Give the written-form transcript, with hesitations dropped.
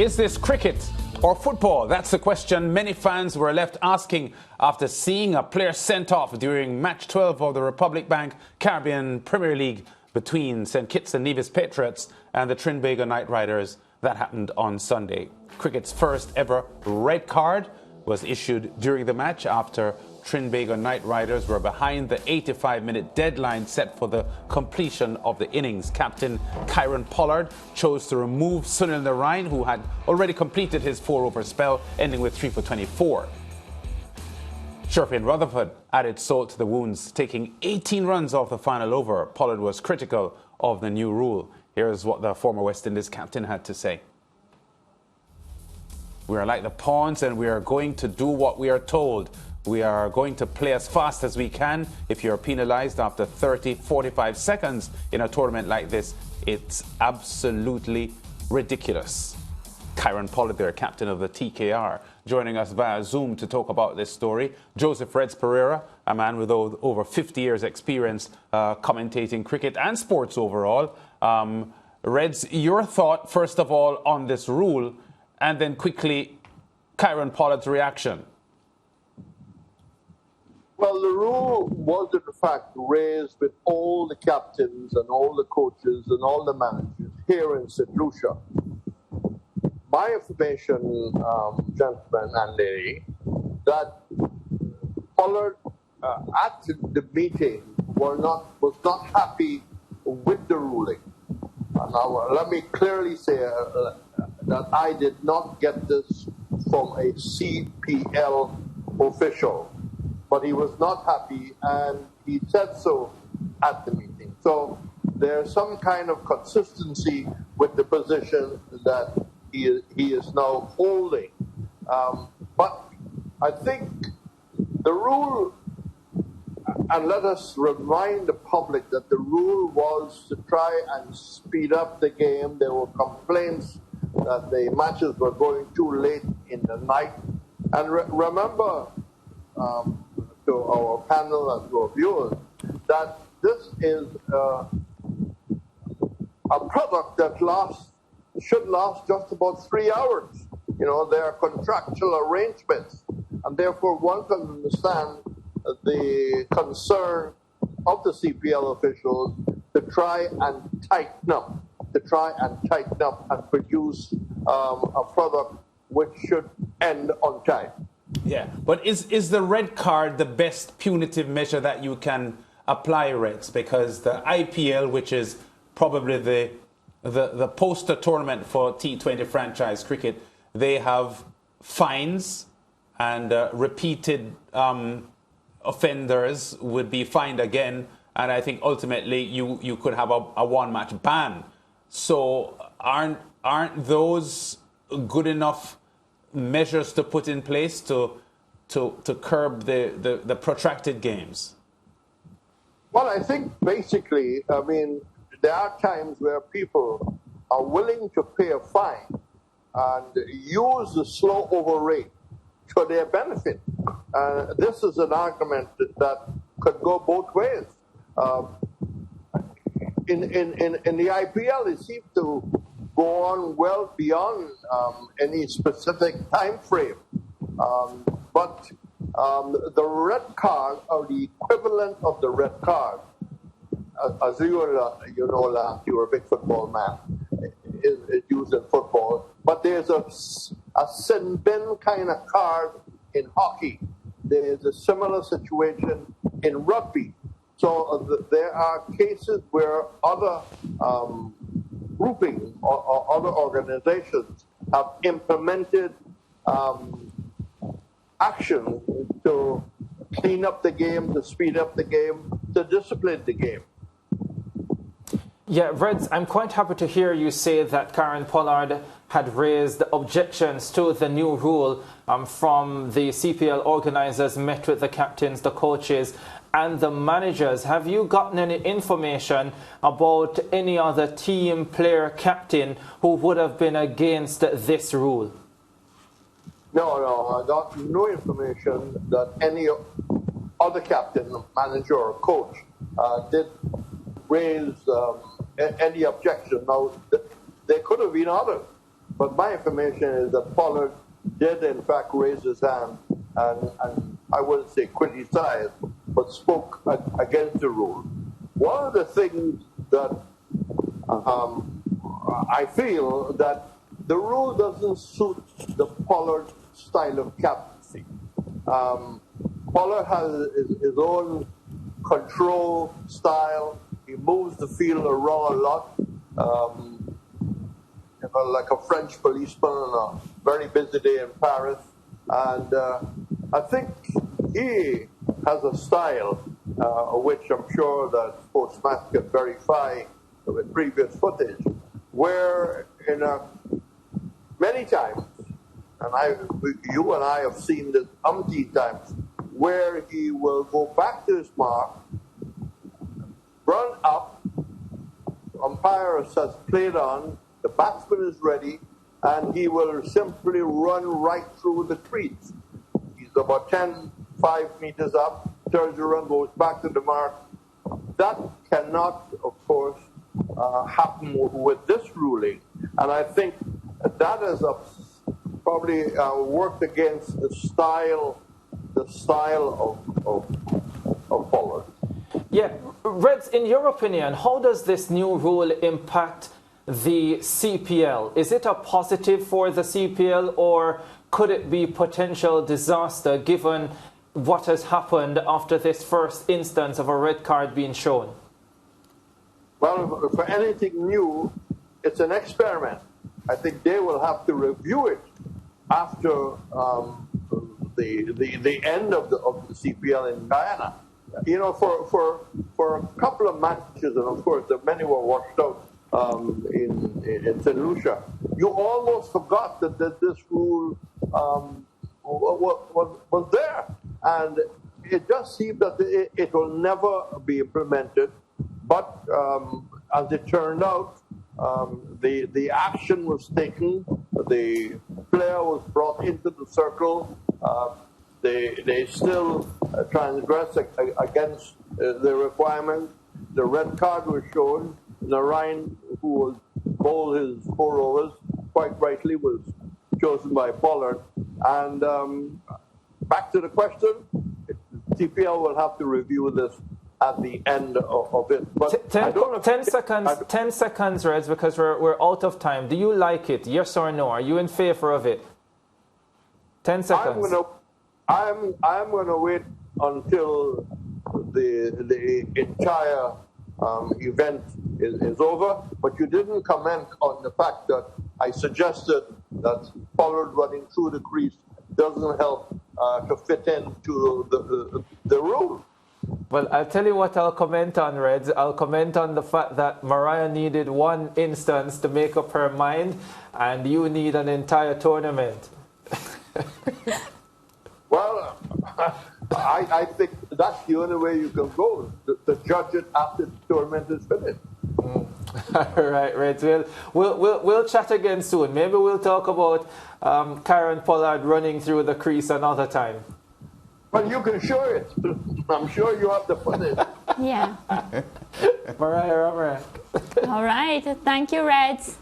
Is this cricket or football? That's the question many fans were left asking after seeing a player sent off during match 12 of the Republic Bank Caribbean Premier League between St Kitts and Nevis Patriots and the Trinbago Knight Riders. That happened on Sunday. Cricket's first ever red card was issued during the match after Trinbago Knight Riders were behind the 85-minute deadline set for the completion of the innings. Captain Kieran Pollard chose to remove Sunil Narain, who had already completed his 4-over spell, ending with 3 for 24. Sherpin Rutherford added salt to the wounds, taking 18 runs off the final over. Pollard was critical of the new rule. Here's what the former West Indies captain had to say. We are like the pawns and we are going to do what we are told. We are going to play as fast as we can. If you're penalised after 30, 45 seconds in a tournament like this, it's absolutely ridiculous. Kieran Pollard, their captain of the TKR, joining us via Zoom to talk about this story. Joseph Reds Pereira, a man with over 50 years experience commentating cricket and sports overall. Reds, your thought, first of all, on this rule, and then quickly, Kieran Pollard's reaction. Well, the rule was, in fact, raised with all the captains and all the coaches and all the managers here in St. Lucia. My information, gentlemen and lady, that Pollard at the meeting was not happy with the ruling. Now, let me clearly say that I did not get this from a CPL official. But he was not happy, and he said so at the meeting. So there's some kind of consistency with the position that he is now holding. But I think the rule, and let us remind the public that the rule was to try and speed up the game. There were complaints that the matches were going too late in the night. And remember, to our panel and to our viewers, that this is a product that should last just about 3 hours. You know, there are contractual arrangements, and therefore one can understand the concern of the CPL officials to try and tighten up and produce a product which should end on time. Yeah, but is the red card the best punitive measure that you can apply, Reds? Because the IPL, which is probably the poster tournament for T20 franchise cricket, they have fines, and repeated offenders would be fined again. And I think ultimately you could have a one-match ban. So aren't those good enough measures to put in place to curb the protracted games? Well, I think basically, I mean, there are times where people are willing to pay a fine and use the slow over rate to their benefit. This is an argument that could go both ways. In the IPL, it seems to go on well beyond any specific time frame. But the red card, or the equivalent of the red card, as you know, you're a big football man, is used in football. But there's a sin bin kind of card in hockey. There's a similar situation in rugby. So there are cases where other groupings or other organizations have implemented action to clean up the game, to speed up the game, to discipline the game. Yeah, Reds, I'm quite happy to hear you say that Kieran Pollard had raised objections to the new rule from the CPL organisers, met with the captains, the coaches and the managers. Have you gotten any information about any other team, player, captain who would have been against this rule? No, I got no information that any other captain, manager or coach did raise any objection. Now, there could have been others. But my information is that Pollard did in fact raise his hand and I wouldn't say criticized, but spoke against the rule. One of the things that I feel that the rule doesn't suit the Pollard style of captaincy. Pollard has his own control style. He moves the field around a lot, like a French policeman on a very busy day in Paris. And I think he has a style which I'm sure that SportsMax can verify with previous footage, where many times, and you and I have seen this umpteen times, where he will go back to his mark, run up, umpire has played on, the batsman is ready, and he will simply run right through the crease. He's about 5 meters up, turns around, goes back to the mark. That cannot, of course, happen with this ruling. And I think that has probably worked against the style of Pollard. Yeah, Reds, in your opinion, how does this new rule impact the CPL? Is it a positive for the CPL, or could it be potential disaster given what has happened after this first instance of a red card being shown? Well, for anything new, it's an experiment. I think they will have to review it after the end of the CPL in Guyana. You know, for a couple of matches, and of course, the many were washed out in St. Lucia. You almost forgot that this rule was there, and it just seemed that it will never be implemented. But as it turned out, the action was taken. The player was brought into the circle. They still transgress against the requirement. The red card was shown. Narayan, who bowled his 4 overs, quite rightly was chosen by Pollard. And back to the question, CPL will have to review this at the end of it. But 10 seconds, Reds, because we're out of time. Do you like it? Yes or no? Are you in favor of it? 10 seconds. I'm going to wait until the entire event is over. But you didn't comment on the fact that I suggested that Pollard running through the crease doesn't help to fit into the rule. Well, I'll tell you what I'll comment on, Reds. I'll comment on the fact that Mariah needed one instance to make up her mind, and you need an entire tournament. Well, I think that's the only way you can go, to judge it after the tournament is finished. All right, Reds. We'll chat again soon. Maybe we'll talk about Karen Pollard running through the crease another time. Well, you can show it. I'm sure you have the footage. Yeah. Mariah Romerack. All right. Thank you, Reds.